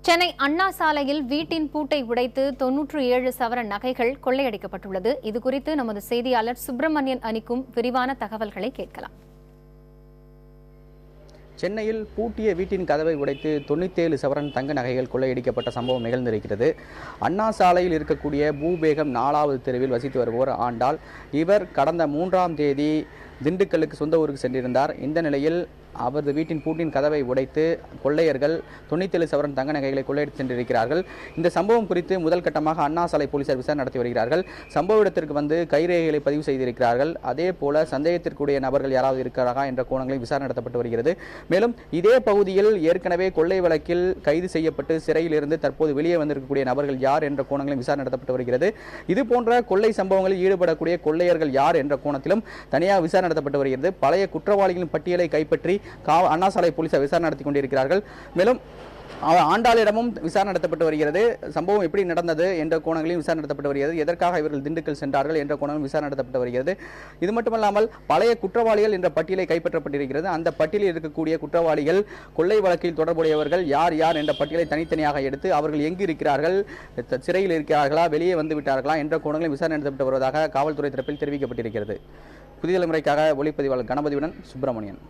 சென்னை அண்ணா சாலையில் வீட்டின் பூட்டை உடைத்து 97 சவரன் நகைகள் கொள்ளையடிக்கப்பட்டுள்ளது. இதுகுறித்து நமது செய்தியாளர் சுப்பிரமணியன் அளிக்கும் விரிவான தகவல்களை கேட்கலாம். சென்னையில் பூட்டிய வீட்டின் கதவை உடைத்து 97 சவரன் தங்க நகைகள் கொள்ளையடிக்கப்பட்ட சம்பவம் நிகழ்ந்திருக்கிறது. அண்ணா சாலையில் இருக்கக்கூடிய பூபேகம் 4வது தெருவில் வசித்து வருபவர் ஆண்டாள். இவர் கடந்த 3ஆம் தேதி திண்டுக்கல்லுக்கு சொந்த ஊருக்கு சென்றிருந்தார். இந்த நிலையில் அவரது வீட்டின் பூட்டின் கதவை உடைத்து கொள்ளையர்கள் 97 சவரன் தங்க நகைகளை கொள்ளையடித்து சென்றிருக்கிறார்கள். இந்த சம்பவம் குறித்து முதல் கட்டமாக அண்ணா சாலை போலீசார் விசாரணை நடத்தி வருகிறார்கள். சம்பவ இடத்திற்கு வந்து கைரேகைகளை பதிவு செய்திருக்கிறார்கள். அதே போல சந்தேகத்திற்குரிய நபர்கள் யாராவது இருக்கிறாரா என்ற கோணங்களில் விசாரணை நடத்தப்பட்டு வருகிறது. மேலும் இதே பகுதியில் ஏற்கனவே கொள்ளை வழக்கில் கைது செய்யப்பட்டு சிறையில் இருந்து தற்போது வெளியே வந்திருக்கக்கூடிய நபர்கள் யார் என்ற கோணங்களில் விசாரணை நடத்தப்பட்டு வருகிறது. இதுபோன்ற கொள்ளை சம்பவங்களில் ஈடுபடக்கூடிய கொள்ளையர்கள் யார் என்ற கோணத்திலும் தனியாக விசாரணை நடத்தப்பட்டு வருகிறது. பழைய குற்றவாளிகளின் பட்டியலை கைப்பற்றி அண்ணா சாலை போலீசார் விசாரணை நடத்தி கொண்டிருக்கிறார்கள். மேலும் ஆண்டாளிடமும் விசாரணை நடத்தப்பட்டு வருகிறது. சம்பவம் எப்படி நடந்தது என்ற கோணங்களிலும் விசாரணை நடத்தப்பட்டு வருகிறது. எதற்காக இவர்கள் திண்டுக்கல் சென்றார்கள் என்ற கோணங்களும் விசாரணை நடத்தப்பட்டு வருகிறது. இது மட்டுமல்லாமல் பழைய குற்றவாளிகள் என்ற பட்டியலை கைப்பற்றப்பட்டிருக்கிறது. அந்த பட்டியலில் இருக்கக்கூடிய குற்றவாளிகள் கொள்ளை வழக்கில் தொடர்புடையவர்கள் யார் யார் என்ற பட்டியலை தனித்தனியாக எடுத்து அவர்கள் எங்கு இருக்கிறார்கள், சிறையில் இருக்கிறார்களா, வெளியே வந்து விட்டார்களா என்ற கோணங்களில் விசாரணை நடத்தப்பட்டு வருவதாக காவல்துறை தரப்பில் தெரிவிக்கப்பட்டிருக்கிறது. புதிய தலைமுறைக்காக ஒளிப்பதிவாளர் கணபதியுடன் சுப்பிரமணியன்.